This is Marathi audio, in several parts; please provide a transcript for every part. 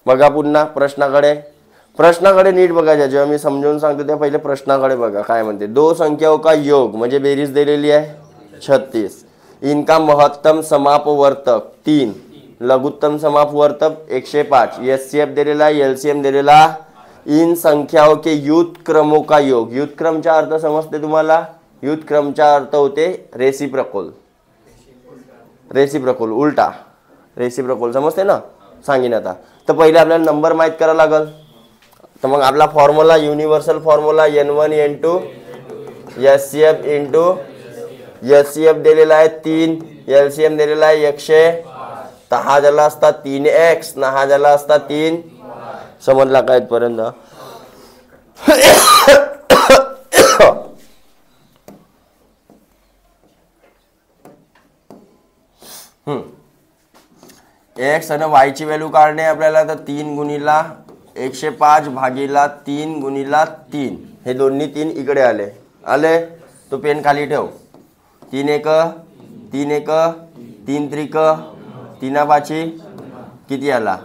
बघा पुन्हा प्रश्नाकडे नीट बघायचं. जेव्हा मी समजावून सांगतो त्या पहिले प्रश्नाकडे बघा काय म्हणते. दो संख्याओं का योग म्हणजे बेरीज दिलेली आहे 36. इनका महत्तम समापवर्तक 3, लघुत्तम समापवर्तक 105. एचसीएफ दिलेला आहे, एलसीएम दिलेला. इन संख्याओं के युत क्रमों का योग. युत क्रमचा अर्थ समजते तुम्हाला. युत क्रमचा अर्थ होते रेसिप्रोकल उलटा रेसिप्रोकल समजते ना. सांगीन आता. तर पहिले आपल्याला नंबर माहित करावा लागल. तर मग आपला formula universal formula n1 n2 HCF into HCF दिलेला आहे 3, एलसीएम दिलेला आहे 100. हा झाला असता 3x ना हा झाला असता 3. समजला का इथपर्यंत. एक्स आणि वाय ची व्हॅल्यू काढणे आपल्याला. तर 3 गुणिला 105 भागीला 3 गुणिला 3. हे दोन्ही 3 इकडे आले. तो पेन खाली ठेव. 3 1 3 1 3 त्रिक 3 पाची किती आला.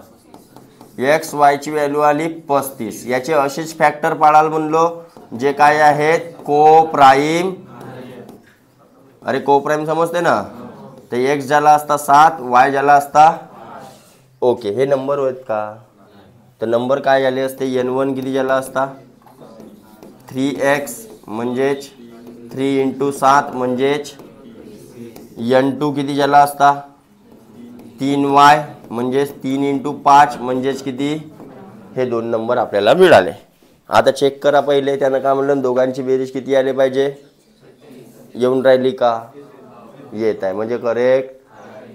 एक्स वाय ची व्हॅल्यू आली 35. याचे असेच फॅक्टर पाडाल म्हणलो जे काय आहेत को प्राईम. अरे को प्राईम समजते ना. तर एक्स झाला असता 7, वाय झाला असता. ओके हे नंबर आहेत का. तर नंबर काय झाले असते. n1 किती झाला असता 3x म्हणजेच 3 × 7 म्हणजेच n2 किती झाला असता 3y म्हणजेच 3 × 5 म्हणजेच किती. हे 2 नंबर आपल्याला मिळाले. आता चेक करा पहिले. त्यानं काय म्हणलं दोघांची बेरीज किती आले पाहिजे. येऊन राहिली का. येत आहे म्हणजे करेक्ट.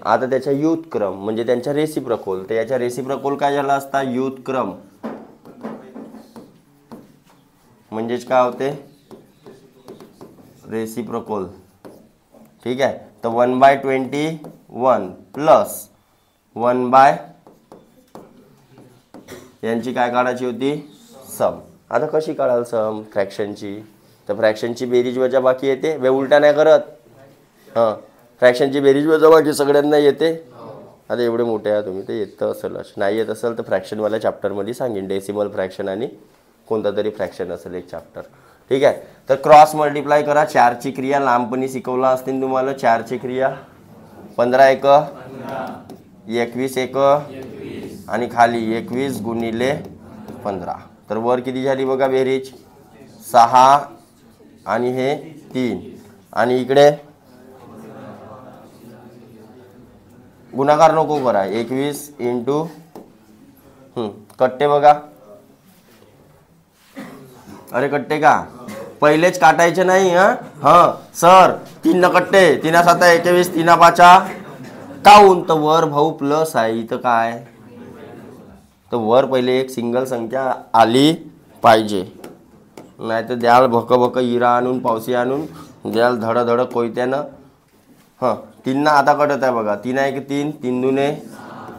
आता त्याचा युत क्रम म्हणजे त्यांच्या रेसिप्रोकल. तर याच्या रेसिप्रोकल काय झाला असता युत क्रम म्हणजेच काय होते रेसिप्रोकल. ठीक आहे. तर 1/21 प्लस 1/ यांची काय काढायची होती सम. आता कशी काढाल सम फ्रॅक्शनची. तर फ्रॅक्शनची बेरीज वजाबाकी येते. वे उलटा नाही करत. हां फ्रॅक्शनची बेरीज वजाबाकी सगळ्यांना येते. आता एवढे मोठे आहे तुम्ही तर येतं असेलच. नाही येत असेल तर फ्रॅक्शनवाल्या चॅप्टरमध्ये सांगेन. डेसिमल फ्रॅक्शन आणि कोणता तरी फ्रॅक्शन असेल एक चॅप्टर. ठीक आहे. तर क्रॉस मल्टिप्लाय करा. 4ची क्रिया लहानपणी शिकवला असतील तुम्हाला. 4ची क्रिया 15 1 21 1 आणि खाली 21 गुणिले 15. तर वर किती झाली बघा बेरीज 6 आणि हे 3 आणि इकडे गुणाकार नको करा 21 × कट्टे बघा. अरे कट्टे का पहिलेच काटायचे नाही. हां सर 3 न कट्टे 3 7 21 3 5 काऊन. तर वर भाऊ प्लस आहे इथं काय. तर वर पहिले एक सिंगल संख्या आली पाहिजे. नाही तर द्याल भक हिरा आणून पावसी आणून द्याल धड कोयत्यानं. हां 3 आता कटत आहे बघा. 3 1 3 3 दुने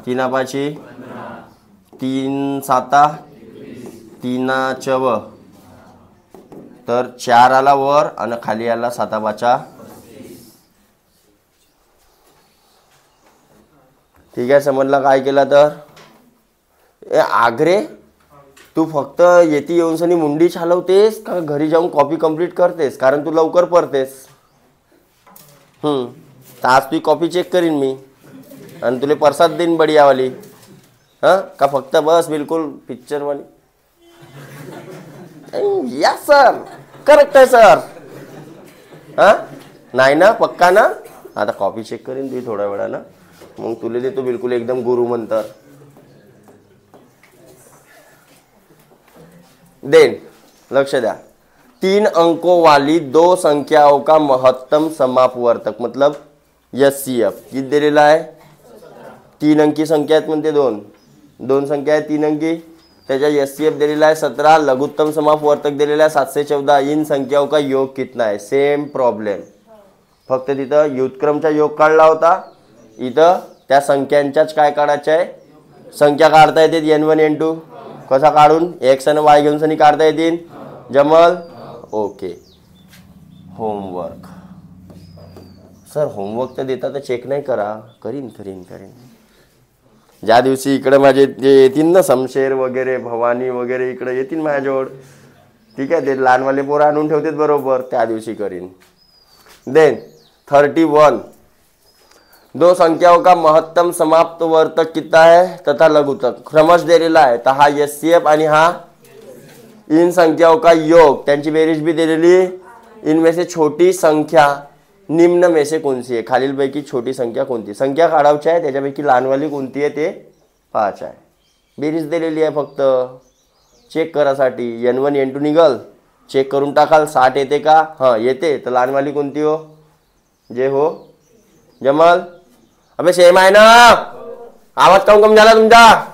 3 पाची 3 7 3 चव. तर 4 आला वर आणि खाली आला 7 पाचा. ठीक आहे समजला काय केलं तर. आग्रे तू फक्त येती येऊन सनी मुंडी चालवतेस का घरी जाऊन कॉपी कंप्लीट करतेस. कारण तू लवकर पडतेस. तर आज तुझी कॉपी चेक करीन मी आणि तुला प्रसाद देईन बढियावाली. हां का फक्त बस बिलकुल पिक्चरवाली. यस सर करेक्ट आहे सर. हां नाही ना पक्का ना. आता कॉपी चेक करीन तुझी थोड्या वेळानं. मग तुला देतो बिलकुल एकदम गुरु मंत्र. देन लक्ष द्या. 3 अंकों वाली 2 संख्याओं का महत्तम समापवर्तक मतलब एचसीएफ किती दिलेला आहे. 3 अंकी संख्या आहेत म्हणते. 2 संख्या आहे 3 अंकी. त्याच्या एचसीएफ दिलेला आहे 17. लघुत्तम समापवर्तक दिलेला आहे 714. इन संख्याओं का योग कितना है. Same problem. फक्त तिथं युतक्रमचा योग काढला होता. इथं त्या संख्यांच्याच काय काढायचं आहे संख्या काढता येते n1 n2. कसा काढून एक्स आणि वाय घेऊन सनी काढता येतील. जमल. Okay homework. सर होमवर्क तर देता तर चेक नाही करा. करीन. ज्या दिवशी इकडे माझे जे येतील ना समशेर वगैरे भवानी वगैरे इकडे येतील माझ्याजवळ, ठीक आहे, ते लहानवाले पोरं आणून ठेवतात बरोबर, त्या दिवशी करीन. देन 31, दो संख्याओं का महत्तम समाप्त वर्तक कितना है तथा लघुतक क्रमश दिलेला आहे. तर हा एचसीएफ आणि हा इन संख्याओं का योग, त्यांची बेरीज भी दिलेली. इनमें से छोटी संख्या निम्न में से कोणती आहे, खालीलपैकी छोटी संख्या कोणती, संख्या काढायची आहे, त्याच्यापैकी लहानवाली कोणती आहे ते पाहायचं आहे. बेरीज दिलेली आहे फक्त चेक करासाठी. n1 n2 निघल, चेक करून टाकाल 60 येते का, हां येते, तर लहानवाली कोणती हो, जे हो जमल. अबे सेम आहे ना, आवाज काऊन कमी झाला तुमचा.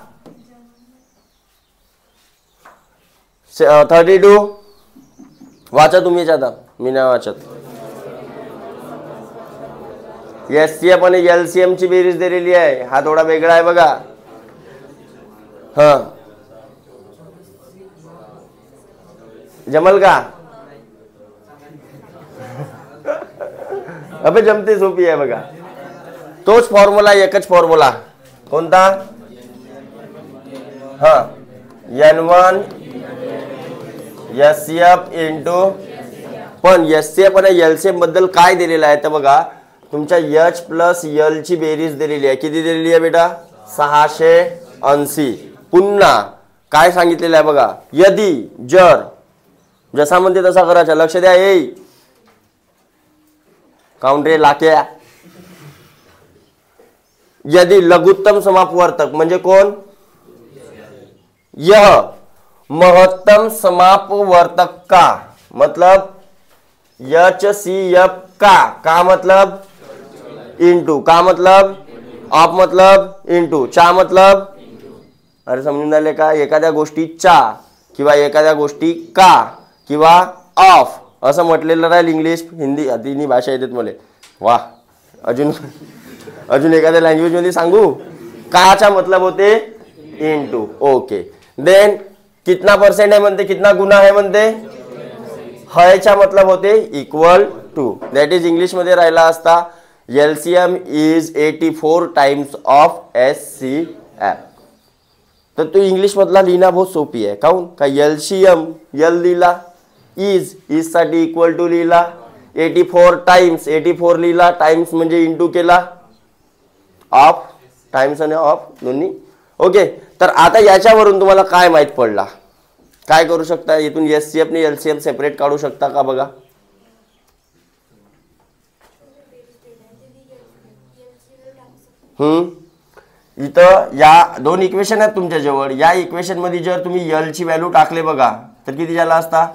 32 वाचा तुम्हीच आता, मी नाही वाचत. एचसीएफ आणि एलसीएम ची बेरीज दिलेली आहे, हा थोडा वेगळा आहे बघा. हा जमल का. अबे जमते, सोपी आहे बघा. तोच फॉर्म्युला, एकच फॉर्म्युला कोणता, हा n1 एचसीएफ इंटू, पण एचसीएफ आणि एलसीएम बद्दल काय दिलेलं आहे तर बघा, तुमच्या एच प्लस यल ची बेरीज दिलेली आहे. किती दिलेली आहे बेटा, 680. पुन्हा काय सांगितलेलं आहे बघा, यदि जर, जसा म्हणते तसा करायचा, लक्ष द्या. येई काउंट्रे लाक्या. यदि लघुत्तम समापवर्तक म्हणजे कोण, यह महत्तम समापवर्तक का मतलब एच सी एफ का मतलब इंटू, का मतलब ऑफ मतलब इंटू, चा मतलब, अरे समजून झाले का, एखाद्या गोष्टीचा किंवा एखाद्या गोष्टी का किंवा ऑफ असं म्हटलेलं राहील. इंग्लिश हिंदी तिन्ही भाषा येतात मला. वा, अजून एखाद्या लँग्वेज मध्ये सांगू, काचा मतलब होते इंटू. ओके, देन कितना परसेंट आहे म्हणते, कितना गुना आहे म्हणते, हयचा मतलब होते equal to. That is English मध्ये राहिला असता LCM is 84 times of HCF. तर तो इंग्लिश मधला लिहिणं बहुत सोपी आहे. काऊन का, एलसीएम यल लिहिला, इज साठी इक्वल टू लिहिला, 84 टाइम्स 84 लिहिला, टाइम्स म्हणजे इंटू केला, ऑफ टाइम्स आणि ऑफ दोन्ही. ओके, तर आता याच्यावरून तुम्हाला काय माहित पडला, काय करू शकता, इथून एचसीएफ ने एलसीएम सेपरेट काढू शकता का बघा. इथं या दोन इक्वेशन आहेत तुमच्या जवळ. या इक्वेशन मध्ये जर तुम्ही यल ची व्हॅल्यू टाकले बघा तर किती झाला असता.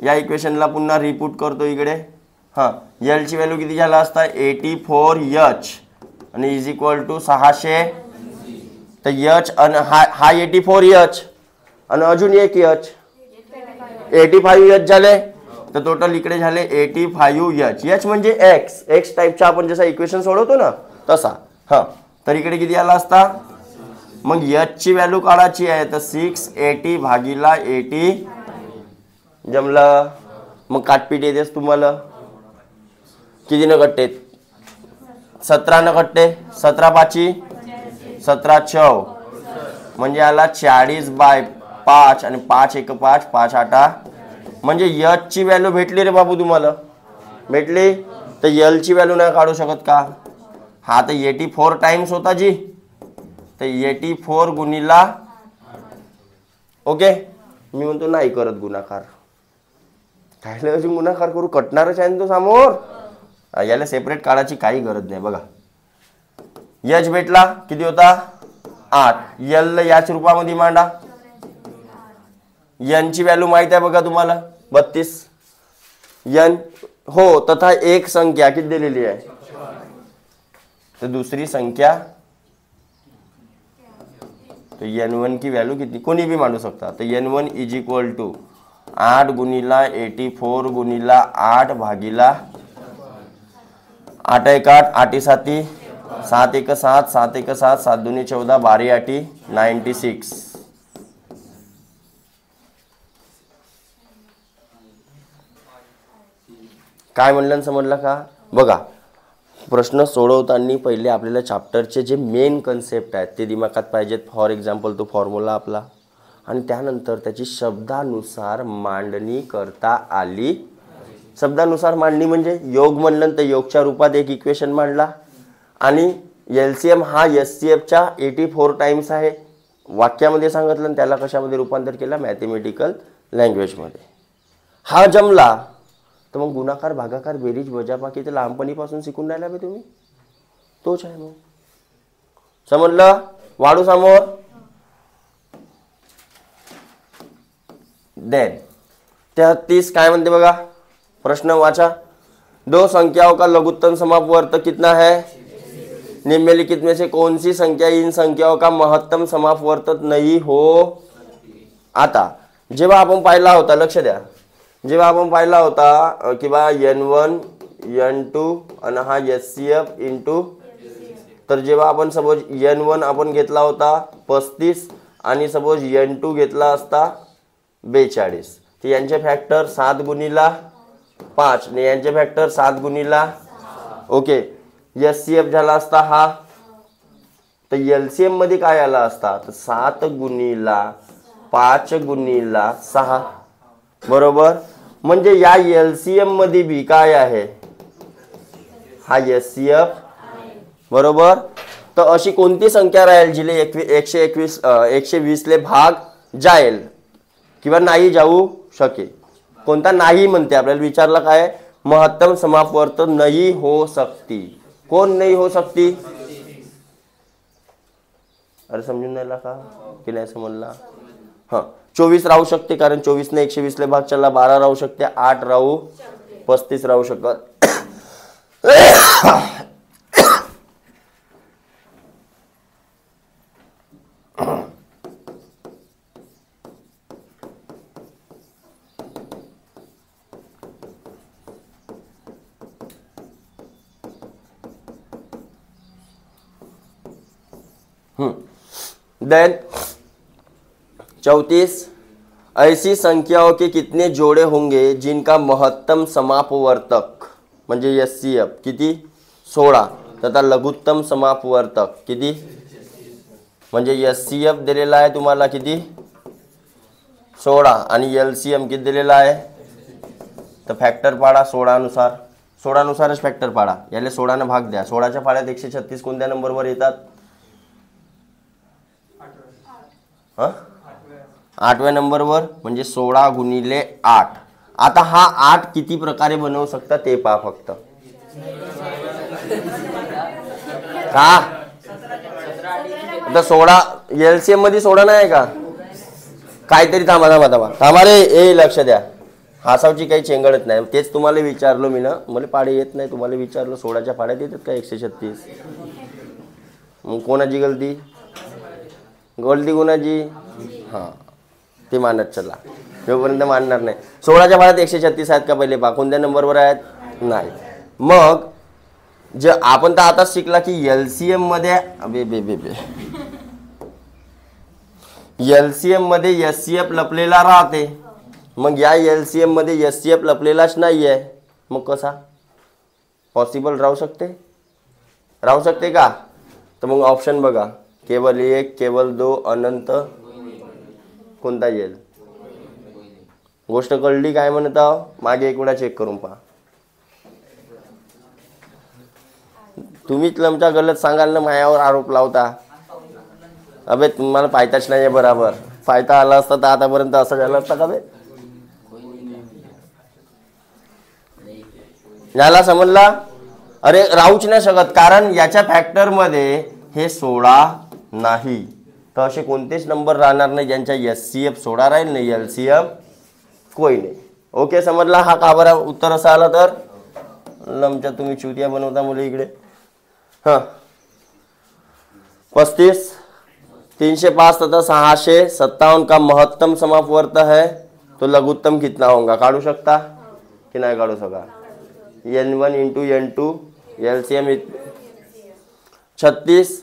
या इक्वेशनला पुन्हा रिपीट करतो इकडे. हां, यल ची व्हॅल्यू किती झाला असता, 84H आणि इज इक्वल टू 600. तर H आणि हा 84H आणि अजून एक H 85H झाले. तर टोटल इकडे झाले 85H. H म्हणजे एक्स टाईपचा आपण जसा इक्वेशन सोडवतो ना तसा. हां, तर इकडे किती आला असता, मग H ची व्हॅल्यू काढायची आहे. तर 680 भागीला 80 जमलं. मग काटपीट येतेच तुम्हाला, किती न कट्टे, 17 न कट्टे, 17 पाची 17 चौ म्हणजे आला 40/5 आणि 5 1 5 5 8 म्हणजे H ची व्हॅल्यू भेटली रे बाबू तुम्हाला, भेटली. तर L ची व्हॅल्यू नाही काढू शकत का. हा तर 84 टाइम्स होता जी, तर 84 गुणिला. ओके, मी म्हणतो नाही करत गुणाकार, काय अजून गुणाकार करू, कटणारच आहे तो समोर. याला सेपरेट काढायची काही गरज नाही बघा. H भेटला किती होता 8. L याच रूपामध्ये मांडा. N ची व्हॅल्यू माहित आहे बघा तुम्हाला 32. N हो तथा एक संख्या किती दिलेली आहे, तर दुसरी संख्या. तो n1 की व्हॅल्यू किती कोणी भी मांडू शकता. तर n1 इज इक्वल टू 8 गुणिला 84 गुणिला 8 भागीला 8 1 8 8 7 7 1 7 7 1 7 7 2 14 12 8 96. काय म्हणलं समजलं का बघा. प्रश्न सोडवताना पहिले आपल्याला चॅप्टरचे जे मेन कन्सेप्ट आहेत ते दिमागात पाहिजेत. फॉर एक्झाम्पल तो फॉर्म्युला आपला, आणि त्यानंतर त्याची शब्दानुसार मांडणी करता आली. शब्दानुसार मांडणी म्हणजे योग म्हणलं तर योगच्या रूपात एक इक्वेशन मांडला, आणि LCM हा SCFच्या 84 टाइम्स आहे वाक्यामध्ये सांगितलं, आणि त्याला कशामध्ये रूपांतर केला, मॅथेमॅटिकल लँग्वेजमध्ये. हा जमला तर मग गुणाकार भागाकार बेरीज वजाबाकी तर लहानपणीपासून शिकून राहिला बे तुम्ही, तोच आहे. मग समजलं? वाढू समोर. देन 33 काय म्हणते बघा, प्रश्न वाचा. दो संख्याओं का लघुत्तम समापवर्तक कितना है? निम्नलिखित में से कौन सी संख्या इन संख्याओं का महत्तम समापवर्तक नहीं हो? आता जेव्हा आपण पाहिला होता, लक्ष द्या, जेव्हा आपण पाहिला होता की बा N1 N2 आणि हा SCF इंटू, तर जेव्हा आपण सपोज N1 आपण घेतला होता 35 आणि सपोज N2 घेतला असता 42, तर यांचे फॅक्टर 7 गुणिला 5 आणि यांचे फॅक्टर 7 गुणिला, ओके. SCF झाला असता हा, तर LCM मध्ये काय आला असता, तर 7 गुणिला 5 गुणिला 6, बरोबर. म्हणजे या LCM मध्ये बी काय आहे, हा SCF, बरोबर. तर अशी कोणती संख्या राहील जिले 121 120 ले भाग जाईल किंवा नाही जाऊ शके? कोणता नाही म्हणते आपल्याला, विचारला काय, महत्तम समापवर्तक नहीं हो सकती. कोण नाही हो सकती? अरे समजून नाही का की नाही समजला? हां, 24 राहू शकते, कारण 24 ने 120 ले भाग चला, 12 राहू शकते, 8 राहू, 35 राहू शकत. देन 34, ऐसी संख्याओं के कितने जोड़े होंगे जिनका महत्तम समापवर्तक म्हणजे SCF किती 16 तथा लघुत्तम समापवर्तक किती, म्हणजे SCF दिलेला आहे तुम्हाला किती 16 आणि LCM किती दिलेला आहे, तर फॅक्टर पाडा 16 नुसार, 16 नुसारच फॅक्टर पाडा. याले 16 ने भाग द्या. 16च्या पाड्यात 136 कोणत्या नंबरवर येतात? 8व्या नंबरवर, म्हणजे 16 गुणिले 8. आता हा 8 किती प्रकारे बनवू शकता ते पहा फक्त. का आता 16 LCM मध्ये 16 नाही का? काहीतरी थांबा रे, ए लक्ष द्या, हासावची काही चेंगडत नाही. तेच तुम्हाला विचारलो मी ना, मला पाडे येत नाही, तुम्हाला विचारलो 16च्या पाड्यात येतात का 136? मग कोणाची गलती कोणाची? हां, ते मानत चला, जोपर्यंत मानणार नाही. 16च्या पाड्यात 136 आहेत का पहिले पहा, कोणत्या नंबरवर आहेत? नाही. मग जे आपण तर आता शिकला की LCM मध्ये LCM मध्ये SCF लपलेला राहते. मग या LCM मध्ये SCF लपलेलाच नाही आहे, मग कसा पॉसिबल राहू शकते का? तर मग ऑप्शन बघा, केवल 1, केवल 2, अनंत, कोणता येईल? गोष्ट कळली काय म्हणत आहो? मागे एक वेळा चेक करून पहा. तुम्हीच लमचा गलत सांगाल ना, मायावर आरोप लावता. अबे तुम्हाला पायताच नाही बराबर, फायदा आला असता तर आतापर्यंत असं झालं असतं का बे? याला समजला? अरे राहूच नाही शकत, कारण याच्या फॅक्टर मध्ये हे 16 नाही, तर असे कोणतेच नंबर राहणार नाही ज्यांच्या SCF 16 राहील नाही, LCM कोई नाही. ओके, समजला? हा का बरं उत्तर असं आलं तर लमच्या तुम्ही चुतिया बनवता मुले इकडे. हां, 35, 305 तथा 657 का महत्तम समापवर्तक है, तो लघुत्तम कितना होगा? काढू शकता की नाही काढू शका? N1 इंटू N2 LCM 36,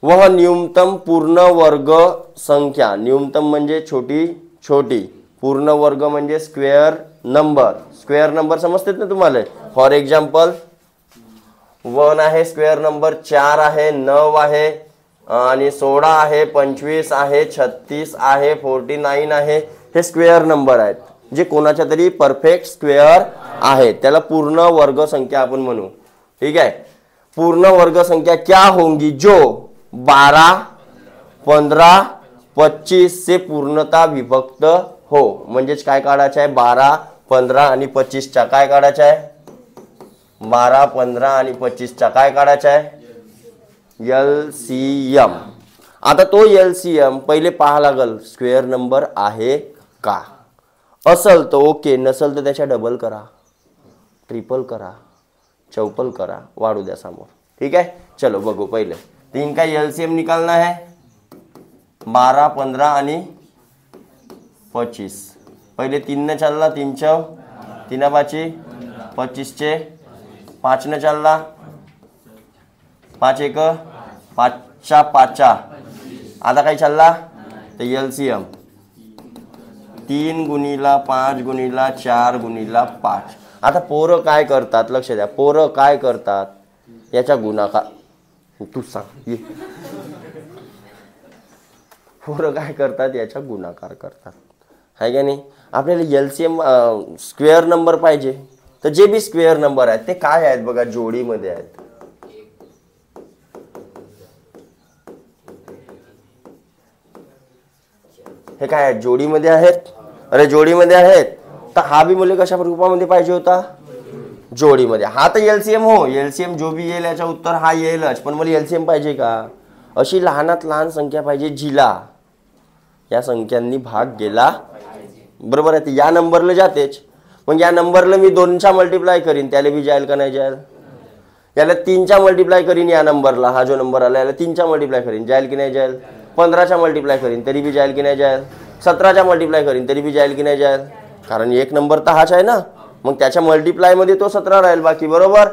वह न्यूनतम पूर्ण वर्ग संख्या, न्यूनतम म्हणजे छोटी छोटी, पूर्ण वर्ग म्हणजे स्क्वेअर नंबर. स्क्वेअर नंबर समजतात ना तुम्हाला? फॉर एक्झाम्पल 1 आहे स्क्वेअर नंबर, 4 आहे, 9 आहे आणि 16 आहे, 25 आहे, 36 आहे, 49 आहे. हे स्क्वेअर नंबर आहेत जे कोणाच्या तरी परफेक्ट स्क्वेअर आहेत, त्याला पूर्ण वर्ग संख्या आपण म्हणू. ठीक आहे. पूर्ण वर्ग संख्या क्या होंगी जो 12, 15, 25 से पूर्णता विभक्त हो. म्हणजेच काय काढायचं आहे, 12, 15 आणि 25च्या काय काढायचं आहे, 12, 15 आणि 25च्या काय काढायचं आहे, LCM. आता तो LCM पहिले पाहा लागल स्क्वेअर नंबर आहे का. असल तर ओके, नसल तर त्याच्या डबल करा, ट्रिपल करा, चौपल करा, वाढू द्या समोर. ठीक आहे. चलो बघू. पहिले 3 का LCM निकालना है, 12, 15 आणि 25. पहिले 3 ने चालला, 3 चौ 3 5 25 चे 5 ने चालला, 5 1 5 5. आता काय चालला तर LCM 3 गुणिला 5 गुणिला 4 गुणिला 5. आता पोरं काय करतात, लक्ष द्या, पोरं काय करतात, याच्या गुणाकार तू सांग, पोरं काय करतात, याच्या गुणाकार करतात, आहे का नाही. आपल्याला LCM स्क्वेअर नंबर पाहिजे, तर जे बी स्क्वेअर नंबर आहेत ते काय आहेत बघा, जोडीमध्ये आहेत. हे काय आहेत, जोडीमध्ये आहेत. अरे जोडीमध्ये आहेत, तर हा बी मुले कशा रूपामध्ये पाहिजे होता, जोडीमध्ये. हा तर LCM हो, LCM जो बी येईल याच्या उत्तर हा येईलच, पण मला LCM पाहिजे का. अशी लहानात लहान संख्या पाहिजे जिला या संख्यांनी भाग गेला, बरोबर आहे. या नंबरला जातेच, मग या नंबरला मी 2चा मल्टिप्लाय करीन, त्याला बी जाईल का नाही जाईल. याला 3चा मल्टिप्लाय करीन, या नंबरला हा जो नंबर आला याला 3चा मल्टिप्लाय करीन, जाईल की नाही जाईल. 15चा मल्टिप्लाय करीन तरी बी जाईल की नाही जाईल. 17चा मल्टिप्लाय करीन तरी बी जाईल की नाही जाईल, कारण एक नंबर तर हाच आहे ना. मग त्याच्या मल्टिप्लाय मध्ये तो 17 राहील बाकी, बरोबर.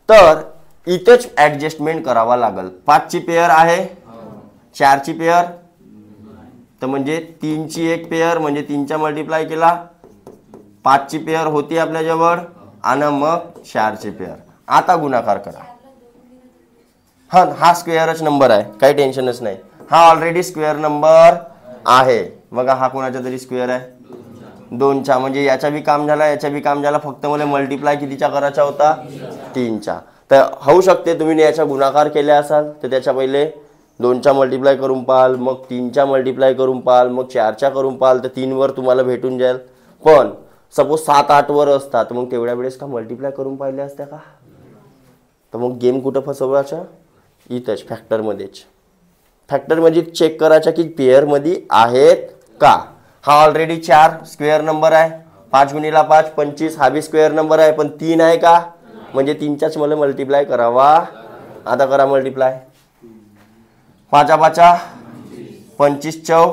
तर इथेच ऍडजस्टमेंट करावा लागल. 5ची पेअर आहे, 4ची पेअर, तर म्हणजे 3ची एक पेअर, म्हणजे 3चा मल्टिप्लाय केला, 5ची पेअर होती आपल्याजवळ आणि मग 4ची पेअर. आता गुणाकार करा. हा स्क्वेअरच नंबर आहे, काही टेन्शनच नाही. हा ऑलरेडी स्क्वेअर नंबर आहे बघा. हा कोणाचा तरी स्क्वेअर आहे, 2चा, म्हणजे याचा बी काम झाला, याचा बी काम झाला. फक्त मला मल्टिप्लाय कितीचा करायचा होता, 3चा. तर होऊ शकते तुम्ही याचा गुणाकार केले असाल तर त्याच्या पहिले 2चा मल्टिप्लाय करून पाहाल, मग 3चा मल्टिप्लाय करून पाहाल, मग 4चा करून पाहाल, तर 3 वर तुम्हाला भेटून जाईल. पण सपोज 7 8 वर असतात, मग तेवढ्या वेळेस का मल्टिप्लाय करून पाहिले असत्या का. तर मग गेम कुठं फसवायचा, इथंच फॅक्टरमध्येच. फॅक्टरमध्ये चेक करायचा की पेअरमध्ये आहेत का. हा ऑलरेडी 4 स्क्वेअर नंबर आहे, 5 गुणिला 5 25, हा बी स्क्वेअर नंबर आहे, पण 3 आहे का, म्हणजे 3चाच मला मल्टिप्लाय करावा. आता करा मल्टिप्लाय. 5 5 25 चौ,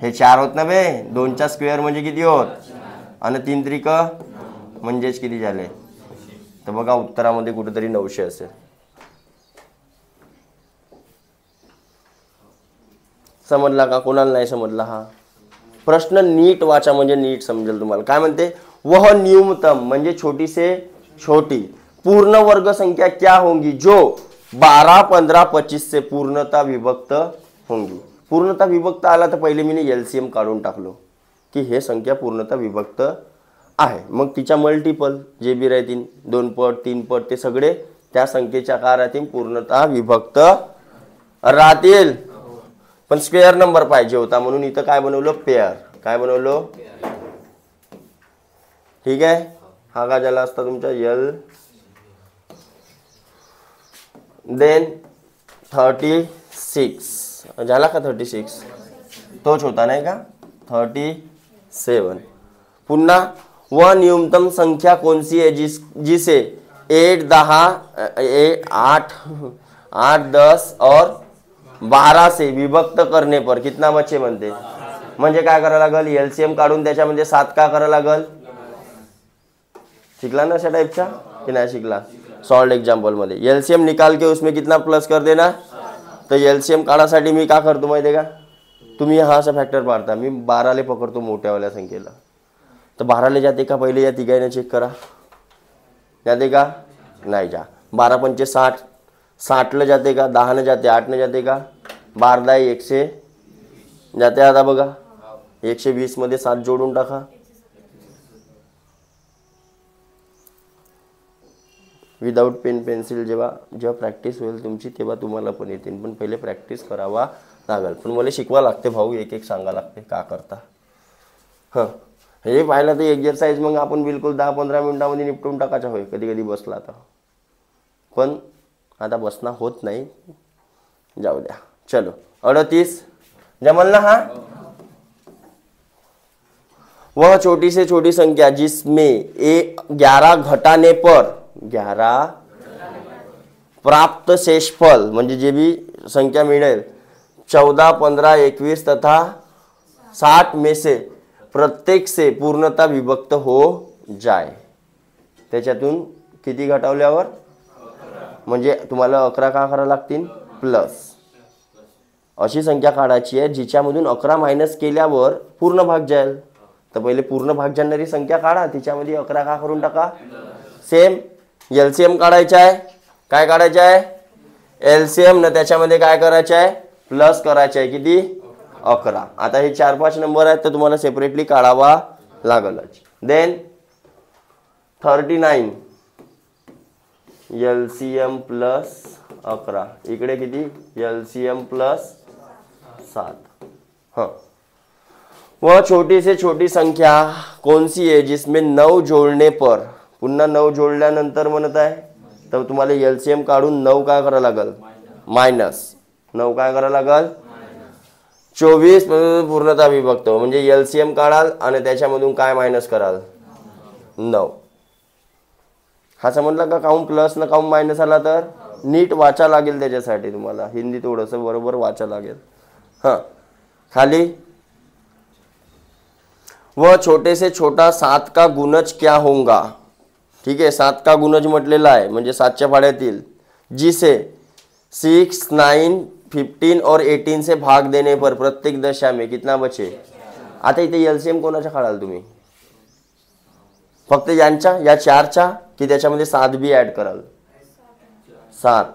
हे 4 होत ना बे, 2चा स्क्वेअर म्हणजे किती होत, आणि 3 त्रिक म्हणजेच किती झाले. तर बघा उत्तरामध्ये कुठेतरी 900 असेल. समजला का, कोणाला नाही समजला. हा प्रश्न नीट वाचा, म्हणजे नीट समजेल तुम्हाला. काय म्हणते, वह न्यूनतम म्हणजे छोटी से छोटी पूर्ण वर्ग संख्या क्या होंगी जो 12, 15, 25 से पूर्णता विभक्त होंगी. पूर्णता विभक्त आला तर पहिले मी LCM काढून टाकलो की हे संख्या पूर्णता विभक्त आहे. मग तिच्या मल्टिपल जे बी राहतील, 2 पट 3 पट, ते सगळे त्या संख्येच्या काय राहतील, पूर्णता विभक्त राहतील. पण स्क्वेअर नंबर पाहिजे होता म्हणून इथं काय बनवलं, पेअर. काय बनवलं, ठीक आहे. हा का झाला असता तुमचा L. देन 36 झाला का, 36 तोच होता नाही का, 37. पुन्हा वह न्यूनतम संख्या कौन सी है जिसे 8 10 और 12 से विभक्त करने पर कितना बचे म्हणते. म्हणजे काय करायला लागल, LCM काढून त्याच्यामध्ये 7 का करायला लागल. शिकला ना अशा टाइपचा की नाही शिकला. सॉल्ड एग्जाम्पल मध्ये LCM निकाल के उसमें कितना प्लस कर देना. तर LCM काढासाठी मी का करतो माहिती आहे का, तुम्ही हा असा फॅक्टर पाडता, मी 12ले पकडतो मोठ्यावाल्या संख्येला. तर 12ले जाते का पहिले, या तिघांना चेक करा, जाते का नाही जा. 12 पंचे 60, 60ला जाते का, 10 जाते, 8 जाते का, 12 10 100 जाते. आता बघा 120 मध्ये 7 जोडून टाका. विदाऊट पेन पेन्सिल जेव्हा प्रॅक्टिस होईल तुमची तेव्हा तुम्हाला पण येतील, पण पहिले प्रॅक्टिस करावा लागेल. पण मला शिकवा लागते भाऊ, एक एक सांगा लागते का करता. हां हे पाहिलं तर एक्झरसाइज मग आपण बिलकुल 10-15 मिनिटामध्ये निपटून टाकायचा होय कधी कधी बसला तर, पण आता बसणं होत नाही, जाऊ द्या. चलो 38 जमल ना. हा वह छोटी से छोटी संख्या जिसमें 11 घटाने पर 11 प्राप्त शेषफल म्हणजे जे भी संख्या मिळेल 14, 15, 21 तथा 60 में से प्रत्येक से पूर्णता विभक्त हो जाए. त्याच्यातून किती घटावल्यावर म्हणजे तुम्हाला 11 का करावं लागतील प्लस. अशी संख्या काढायची आहे जिच्यामधून 11 मायनस केल्यावर पूर्ण भाग जाईल. तर पहिले पूर्ण भाग जाणारी संख्या काढा, तिच्यामध्ये 11 का करून टाका. सेम एलसीएम काढायचा आहे. काय काढायचं आहे एलसीएम न, त्याच्यामध्ये काय करायचं आहे प्लस करायचं आहे. किती 11. आता हे 4-5 नंबर आहेत तर तुम्हाला सेपरेटली काढावा लागलच. देन 39 एलसीएम प्लस 11, इकडे किती एलसीएम प्लस 7. हाँ वह छोटी से छोटी संख्या कौन सी है जिसमें 9 जोड़ने पर, पुन्हा 9 जोडल्यानंतर म्हणत आहे तर तुम्हाला एलसीएम काढून 9 काय करावं लागल मायनस 9 काय करावं लागल 24 पूर्णता विभक्त, म्हणजे एलसीएम काढाल आणि त्याच्यामधून काय मायनस कराल 9. हा समजला का. काऊन प्लस न काऊन मायनस आला तर नीट वाचा लागेल, त्याच्यासाठी तुम्हाला हिंदी थोडंसं बरोबर वाचा लागेल. हां खाली वह छोटे से छोटा 7 का गुणज क्या होगा. ठीक आहे 7 का गुणज म्हटलेला आहे म्हणजे 7च्या पाड्यातील, जिसे 6, 9, 15 और 18 से भाग देने पर प्रत्येक दशा में कितना बचे. आता इथे एलसीएम कोणाच्या काढाल तुम्ही, फक्त यांच्या या 4च्या की त्याच्यामध्ये 7 बी ऍड कराल 7,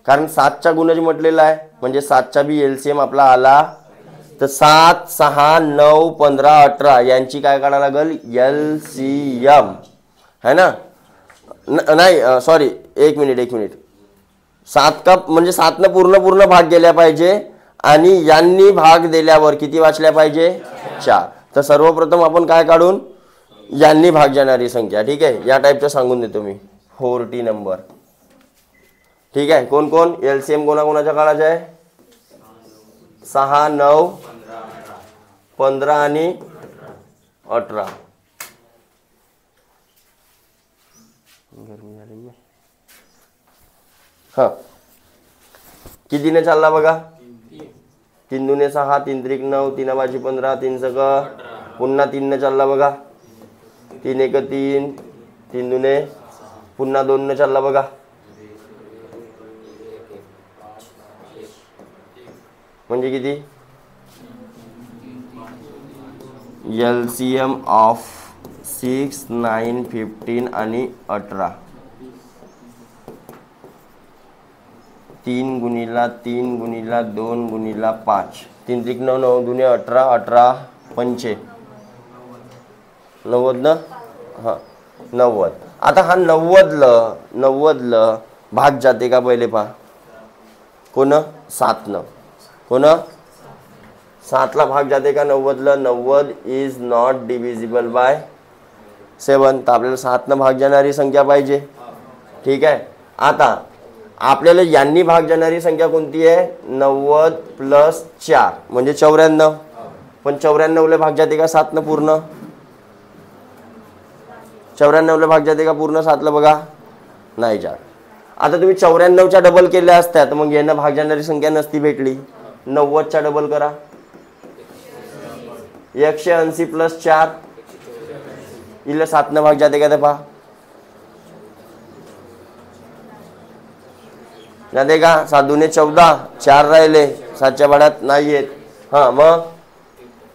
कारण 7चा गुणज म्हटलेला आहे म्हणजे 7चा बी एलसीएम आपला आला. तर 7, 6, 9, 15, 18 यांची काय काढायला लागल एलसीएम है ना. नाही सॉरी एक मिनिट 7 का म्हणजे 7 न पूर्ण भाग गेल्या पाहिजे आणि यांनी भाग दिल्यावर किती वाचल्या पाहिजे 4. तर सर्वप्रथम आपण काय काढून यांनी भाग जाणारी संख्या. ठीक आहे या टाईपचं सांगून देतो मी 40 नंबर. ठीक आहे कोण कोण एलसीएम कोणाकोणाच्या काढायचा आहे 6, 9, 15 आणि 18. हा कितीने चालला बघा 3 दुने 6, 3 त्रिक 9, 3 बाजी 15, 3 सक पुन्हा 3 ने चालला बघा 3 एक 3, 3 दुने पुन्हा 2 ने चालला बघा. म्हणजे किती एलसीएम ऑफ 6, 9, 15 आणि 18. 3 गुणिला 3 गुणिला 2 गुणिला 5, 3 त्रिक 9, 9 दुने 18, 18 पंचे 90 ना. हां 90. आता हा 90 भाग जाते का पहिले पहा कोण 7 न, कोण 7 ला भाग जाते का 90 90 इज नॉट डिव्हिजिबल बाय 7. तर आपल्याला 7 न भाग जाणारी संख्या पाहिजे. ठीक आहे आता आपल्याला यांनी भाग जाणारी संख्या कोणती आहे 90 प्लस 4 म्हणजे 94. पण 94 ला भाग जाते का 7 न पूर्ण 94 ला भाग जाते का पूर्ण 7 ला बघा नाही जात. आता तुम्ही 94च्या डबल केल्या असत्या तर मग यांना भाग जाणारी संख्या नसती भेटली. 90च्या डबल करा 180 प्लस 4 इला 7 न भाग जाते का ते पहा जाते का 7 दुने 14, 4 राहिले 7च्या भाड्यात नाही येत. हां मग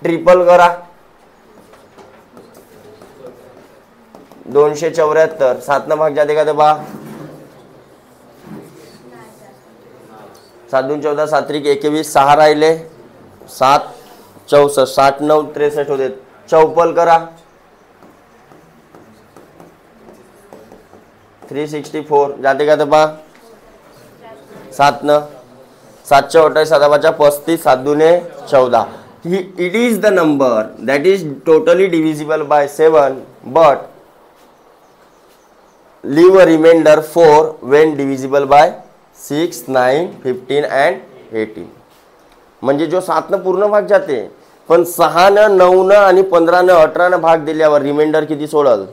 ट्रिपल करा 274. 7 न भाग जाते का ते पहा 7 2 14, 7 3 21, 6 राहिले, 7 64, 60 9 63 होते, चौपल करा 364 जाते का? तर पहा 7 न 7 28, 7 35, 7 2 14. It is the number that is totally divisible by 7 but leave a remainder 4 when divisible by 6, 9, 15 and 18. म्हणजे जो 7 न पूर्ण भाग जाते पण 6 न 9 न आणि 15 न 18 न भाग दिल्यावर रिमाइंडर किती सोडल?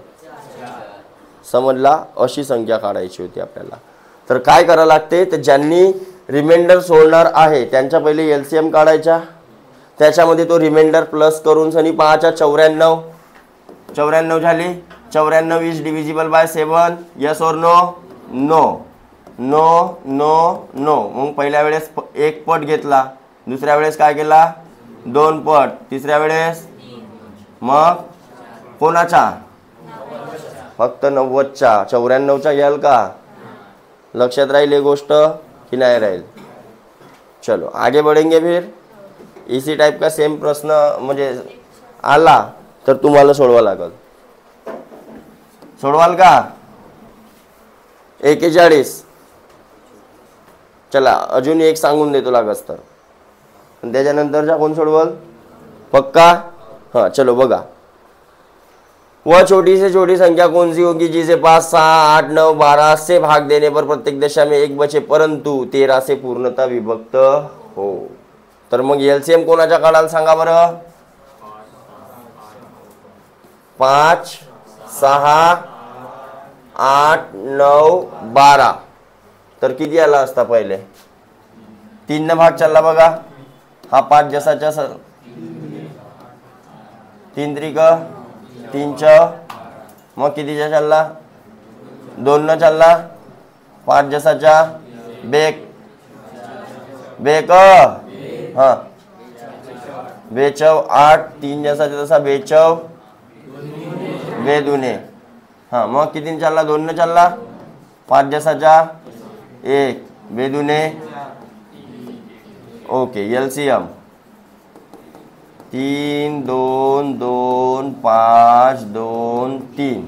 समजला? अशी संख्या काढायची होती आपल्याला. तर काय करावं लागते? तर ज्यांनी रिमाइंडर सोडणार आहे त्यांच्या पहिले एलसीएम काढायचा, त्याच्यामध्ये तो रिमाइंडर प्लस करून सनी पाहायचा. 94 झाली. 94 इज डिव्हिजिबल बाय 7. यस और no? No no no no. मग पहिल्या वेळेस एक पट घेतला, दुसऱ्या वेळेस काय केला? 2 पट, तिसऱ्या वेळेस मग कोणाचा? फक्त 90च्या. 94च्या घ्याल का? लक्षात राहील ही गोष्ट की नाही राहील? चलो आगे बढ़ेंगे. फिर इसी टाइप का सेम प्रश्न म्हणजे आला तर तुम्हाला सोडवा लागल. सोडवाल का? 41. चला अजून एक सांगून देतो लागस तर, त्याच्यानंतरचा कोण सोडवल? पक्का? हाँ चलो बघा. वह छोटी से छोटी संख्या कौन सी होगी जिसे 5, 6, 8, 9, 12 से भाग देने पर प्रत्येक दशा में 1 बचे परंतु 13 से पूर्णतः विभक्त हो. तर मग एलसीएम कोणाच्या काढाल सांगा बरं? 5, 6, 8, 9, 12. तर किती आला असता? पहिले 3 न भाग चालला बघा. हा 5 जसाच्या 3 त्रिक 3 च, मग कितीचा चालला? 2 न चालला. 5 जसाच्या बेक बेक हा बेचव 8, 3 जसाच्या तसा बेचव बेदुने. हा मग किती चालला? 2 न चालला. 5 जसाच्या 1 बेदुने. ओके एलसीएम 3 2 2 5 2 3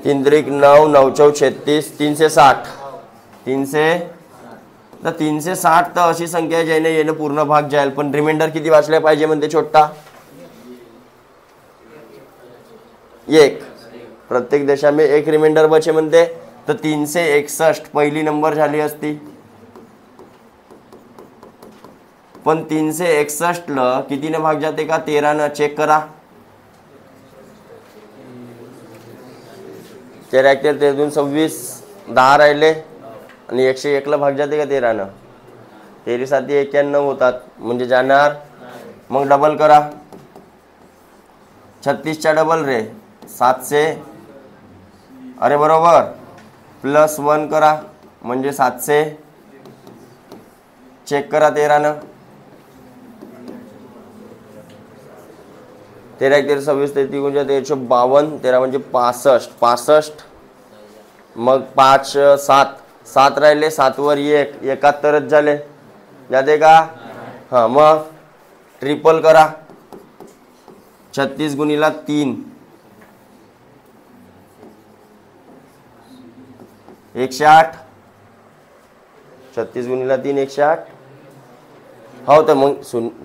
3 त्रिक 9 9 चौ 36 360 360. तर अशी संख्या आहे ज्याने येणं पूर्ण भाग जाईल पण रिमाइंडर किती वाचले पाहिजे म्हणते छोटा? 1. प्रत्येक देशा में 1 रिमाइंडर बचे म्हणते. तर 361 पहिली नंबर झाली असती. पण 361 ला कितीने भाग जाते का? 13 न. चेक करा. 13 1 13 2 26 10 राहिले आणि 101 ला भाग जाते का 13 न? 13 7 91 होतात म्हणजे जाणार. मग डबल करा. 36 चा डबल रे 700. अरे बरोबर. प्लस 1 करा म्हणजे 700. चेक करा 13 न. 13 1 13 26 33 152 13 म्हणजे 65 65. मग 5 7 7 राहिले. 7 वर 1 71च झाले. जाते का? हां मग ट्रिपल करा. 36 गुणिला 3 108. 36 गुणिला 3 108. हो तर मग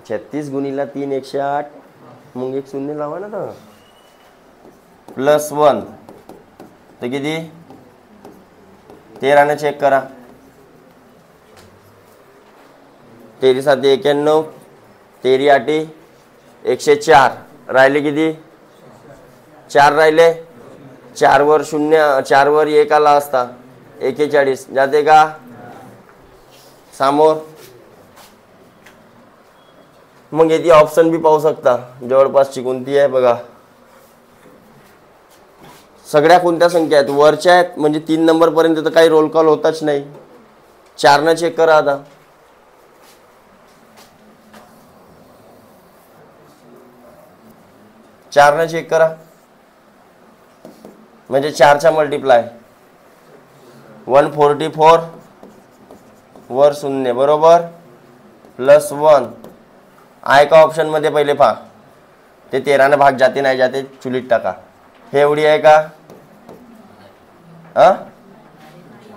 36 गुणिला 3 108. मग एक शून्य लावा ना. तर प्लस 1 तर किती? 13 ने चेक करा. 13 7 91 13 8 104 राहिले किती? 4 राहिले. 4 वर 0 4 वर 1 आला असता 41. जाते का? समोर. मग येथे ऑप्शन भी पाहू शकता जवळपासची कोणती आहे बघा. सगळ्या कोणत्या संख्या आहेत? वरच्या आहेत म्हणजे 3 नंबर पर्यंत तर काही रोल कॉल होताच नाही. 4 न चेक करा आता. 4 न चेक करा म्हणजे 4 चा मल्टिप्लाय 144 वर शून्य बरोबर +1 आहे का ऑप्शनमध्ये? पहिले पहा ते 13 भाग जाते नाही जाते चुलीत टाका. हे एवढी आहे का?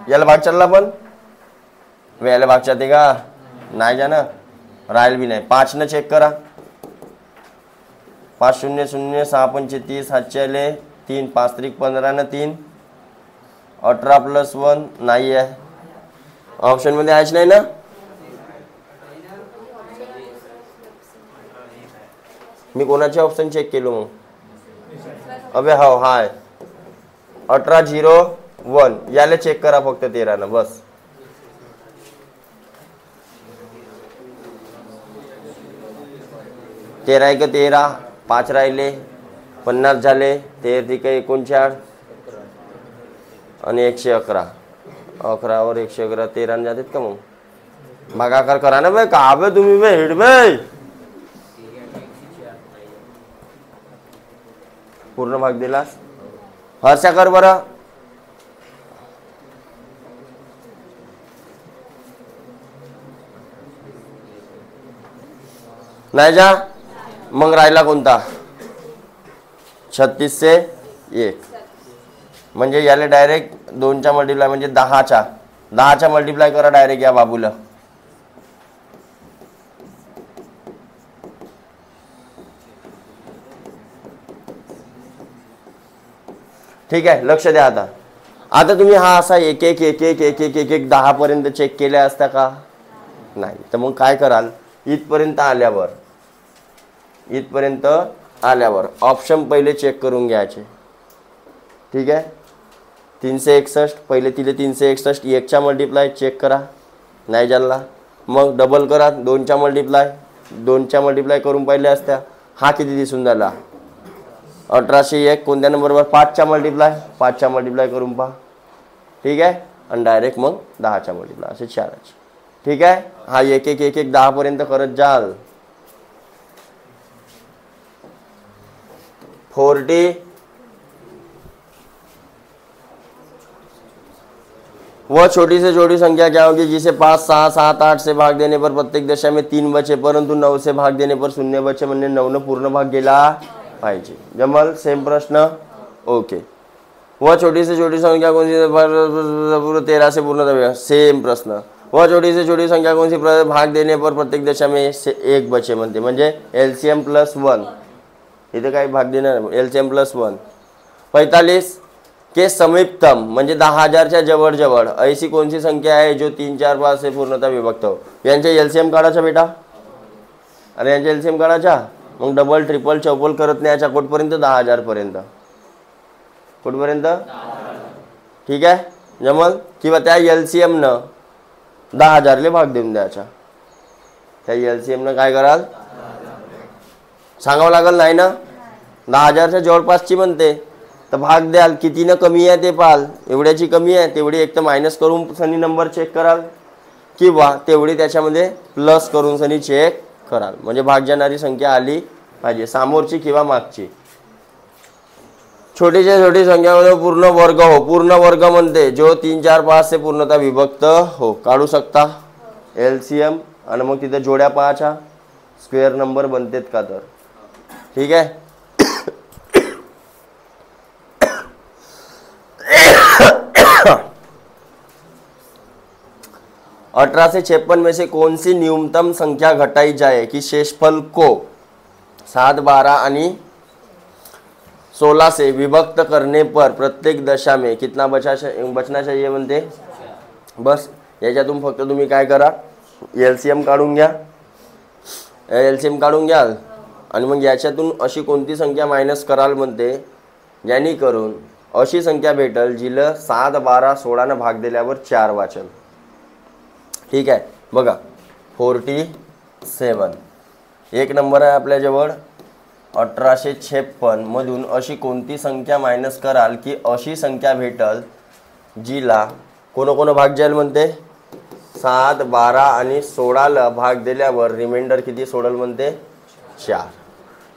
याला भाग चालला पण याला भाग जाते का? नाही जाणं राहील बी नाही. 5 न चेक करा. 5 0 0 6 5 30 हातचे आले 3 5 3 15 न 3 18 +1 नाही आहे ऑप्शन मध्ये आहेच नाही ना. मी कोणाचे ऑप्शन चेक केलो मग? अबे हो हाय 18 0 1 याला चेक करा फक्त 13 न बस. तेरा एक 13 5 राहिले 50 झाले 13 39 आणि 111 11 वर 111 13 जातात का? मग भागाकार करा ना बाई. का बे तुम्ही बे हेड बे पूर्ण भाग दिलास. हर्षा कर बरं. नाही जा. मग राहिला कोणता? 36 से 1 म्हणजे याला डायरेक्ट 2च्या मल्टिप्लाय म्हणजे 10च्या मल्टिप्लाय करा डायरेक्ट या बाबूला. ठीक आहे लक्ष द्या. आता तुम्ही हा असा एक 10 पर्यंत चेक केल्या असता का? नाही. तर मग काय कराल? इथपर्यंत आल्यावर ऑप्शन पहिले चेक करून घ्यायचे. ठीक आहे 361 पहिले तिले 361 1च्या मल्टिप्लाय चेक करा नाही झाला. मग डबल करा 2च्या मल्टिप्लाय करून पाहिले असत्या. हा किती दिसून झाला? 1801 कोणत्या नंबरवर? 5च्या मल्टिप्लाय करून पहा. ठीक आहे आणि डायरेक्ट मग 10च्या मल्टिप्लाय असे 4. ठीक आहे हा एक 10 पर्यंत करत जाल. 40 वह छोटी से छोटी संख्या क्या होगी जिसे 5 6 7 8 से भाग देने पर प्रत्येक दशा में 3 बचे परंतु 9 से भाग देने पर 0 बचे. म्हणजे 9 न पूर्ण भाग गेला पाहिजे. जमल. सेम प्रश्न. ओके. वह छोटी से छोटी संख्या कौन सी? 13 से पूर्ण. सेम प्रश्न. वह छोटी से छोटी संख्या कौन सी भाग देने पर प्रत्येक दशा में 1 बचे म्हणते. म्हणजे LCM +1 इथे काही भाग देणार. LCM +1 45 के समीपतम म्हणजे 10,000च्या जवळ ऐसी कोणती संख्या आहे जो 3 4 5 से पूर्णतः विभक्त हो. यांचे LCM काढायचा बेटा. अरे यांचे LCM काढायचा. मग डबल ट्रिपल चौपल करत न्यायचा कुठपर्यंत? 10,000 पर्यंत. कुठपर्यंत? ठीक आहे जमल. किंवा त्या LCM न 10,000 ले भाग देऊन द्यायचा. त्या LCM न काय कराल सांगावं लागल नाही ना. 10,000च्या जवळपासची म्हणते तर भाग द्याल. किती न कमी आहे ते पाहाल. एवढ्याची कमी आहे तेवढी एक तर मायनस करून सनी नंबर चेक कराल किंवा तेवढी त्याच्यामध्ये प्लस करून सनी चेक कराल. म्हणजे भाग जाणारी संख्या आली पाहिजे समोरची किंवा मागची. छोटीच्या छोटी संख्यामध्ये पूर्ण वर्ग हो. पूर्ण वर्ग म्हणते जो 3 4 5 से पूर्णतः विभक्त हो. काढू शकता LCM आणि मग तिथे जोड्या पाहायच्या स्क्वेअर नंबर बनतेत का तर. ठीक आहे 18 से 56 में से कौन सी न्यूनतम संख्या घटाई जाए कि शेषफल को 7 12 आणि 16 से विभक्त करने पर प्रत्येक दशा में कितना बचना चाहिए म्हणते. बस याच्यातून फक्त तुम्ही काय करा LCM काढून घ्या. LCM काढून घ्याल आणि मग याच्यातून अशी कोणती संख्या मायनस कराल म्हणते ज्याने करून अशी संख्या भेटल जिला 7 12 16 न भाग दिल्यावर 4 वाचन. ठीक आहे बघा 47 एक नंबर आहे आपल्याजवळ. 1856 मधून अशी कोणती संख्या मायनस कराल की अशी संख्या भेटल जिला कोण भाग जाईल म्हणते 7 12 आणि 16 ला भाग दिल्यावर रिमाइंडर किती सोडल म्हणते 4.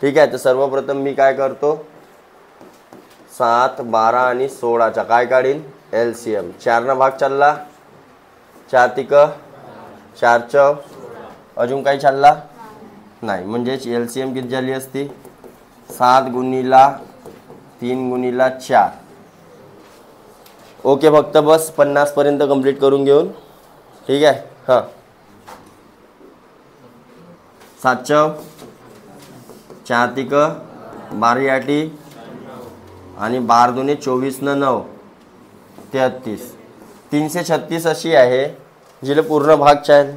ठीक आहे तर सर्वप्रथम मी काय करतो 7 12 आणि 16चा काय काढीन LCM. 4 ना भाग चालला 4 तिक 4 चौ अजून काही चालला नाही, म्हणजेच LCM किती झाली असती 7 गुणिला 3 गुणिला 4. ओके, फक्त बस 50 पर्यंत कंप्लीट करून घेऊन. ठीक आहे. हां 7 चौ 4 तिक 12 आठी आणि 12 दुने 24 न 9 33. 336 अशी आहे जिला पूर्ण भाग चालेल.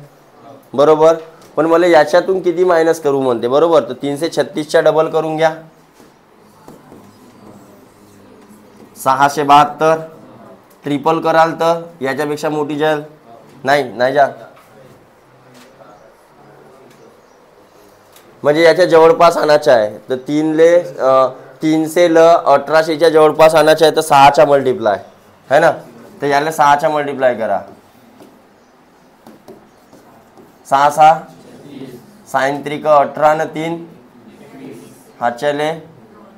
बरोबर. पण मला याच्यातून किती मायनस करू म्हणते. बरोबर. तर 336च्या डबल करून घ्या. 672. ट्रिपल कराल तर याच्यापेक्षा मोठी जाईल. नाही जा, म्हणजे याच्या जवळपास आणायचं आहे. तर 300 ल 1800च्या जवळपास आणायचं आहे. तर 6चा मल्टिप्लाय है ना. तर याला 6चा मल्टिप्लाय करा. 6 6 साइन त्रिक 18 न 3 हातच्याले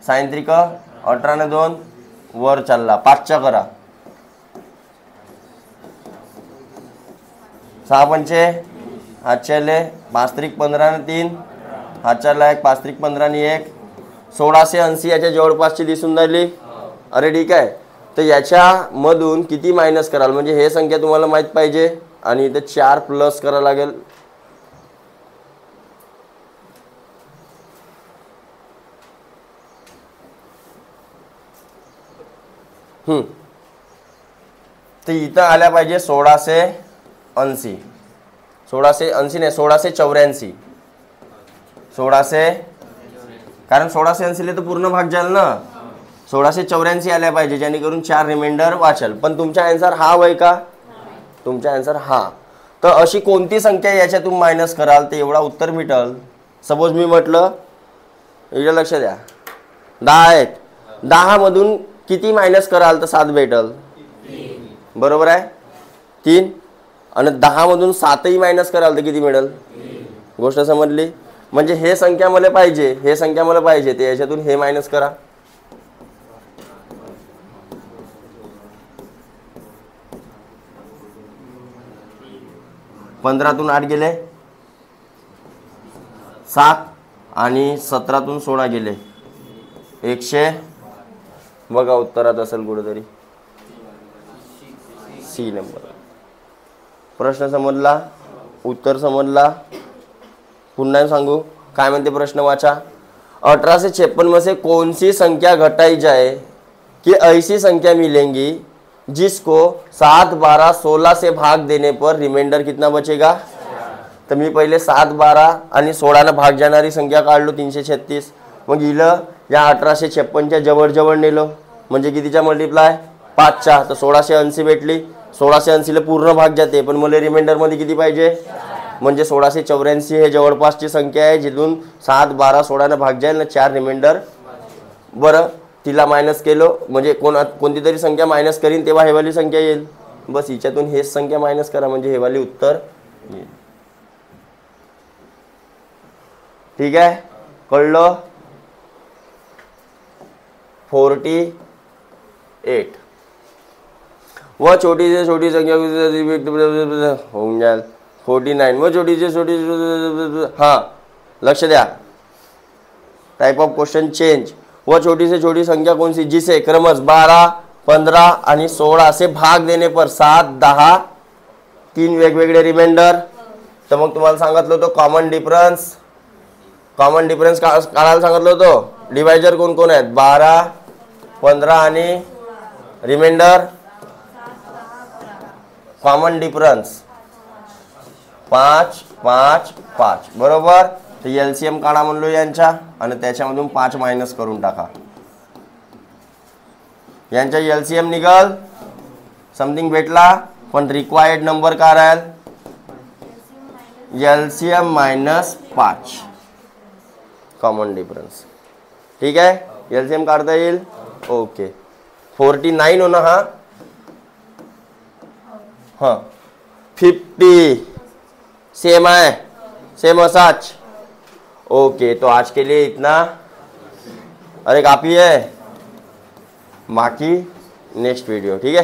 साइन त्रिक 18 न 2 वर चालला 5चा करा. 6 पंचे हातच्याले 5 त्रिक 15 न 3 हातच्याला 1 5 त्रिक 15 नि 1 1680 याच्या जवळपासची दिसून राहिली. अरे ठीक आहे. तर याच्यामधून किती मायनस कराल म्हणजे हे संख्या तुम्हाला माहीत पाहिजे आणि इथे 4 प्लस करावं लागेल. तर इथं आल्या पाहिजे 1680. 1680 नाही 1684. 1600 कारण 1680 तर पूर्ण भाग जाईल ना. 1684 आल्या पाहिजे जेणेकरून 4 रिमाइंडर वाचेल. पण तुमचा आन्सर हा होय का. तुमचा आन्सर हा. तर अशी कोणती संख्या याच्यातून मायनस कराल तर एवढा उत्तर भेटल. सपोज मी म्हटलं इकडे लक्ष द्या 10 आहेत. 10 मधून किती मायनस कराल तर 7 भेटल. बरोबर आहे 3. आणि 10 मधून 7ही मायनस कराल तर किती मिळेल. गोष्ट समजली. म्हणजे हे संख्या मला पाहिजे, हे संख्या मला पाहिजे, ते याच्यातून हे मायनस करा. पंधरातून 8 गेले 7 आणि 17तून 16 गेले 100. बघा उत्तरात असेल कुठेतरी सी नंबर. प्रश्न समजला, उत्तर समजला. पुन्हा सांगू काय म्हणते प्रश्न वाचा. 1856 में से कौन सी संख्या घटाई जाए कि ऐसी संख्या मिलेंगी जिसको 7 12 16 से भाग देने पर रिमाइंडर कितना बचेगा. तर मी पहिले 7 12 आणि 16 ने भाग जाणारी संख्या काढलो 336. मग इलं या 1856च्या जवळ नेलो म्हणजे कितीचा मल्टिप्लाय 5चा. तर 1680 भेटली. 1680ला पूर्ण भाग जाते पण मला रिमाइंडर मध्ये किती पाहिजे म्हणजे 1684 हे जवळपासची संख्या आहे जिथून 7 12 16 ने भाग जाईल ना 4 रिमाइंडर. बरं तिला मायनस केलो म्हणजे कोणती तरी संख्या मायनस करीन तेव्हा हेवाली संख्या येईल. बस हिच्यातून हेच संख्या मायनस करा म्हणजे हेवाली उत्तर येईल. ठीक आहे कळलं. 48 वह छोटी से छोटी संख्या होऊन जाईल. 49 वह छोटी से छोटी. हाँ लक्ष द्या. Type of question change. वह छोटी से छोटी संख्या कौन सी जिसे क्रमश 12 15 आणि 16 से भाग देने पर 7 10 3 वेगवेगळे रिमाइंडर. तर मग तुम्हाला सांगितलं होतं कॉमन डिफरन्स काढायला सांगितलं होतं. डिवायझर कोण कोण आहेत 12 15 आणि रिमाइंडर. कॉमन डिफरन्स 5 5 5 बरोबर. तर LCM काढा म्हणलो यांच्या आणि त्याच्यामधून 5 मायनस करून टाका. यांचा LCM निघाल समथिंग भेटला पण रिक्वायर्ड नंबर काय राहील LCM -5 कॉमन डिफरन्स. ठीक आहे LCM काढता येईल. ओके 49 हो ना. हा हाँ 50 सेम है सेम असाच. ओके तो आज के लिए इतना. अरे काफ़ी है बाकी नेक्स्ट वीडियो. ठीक है.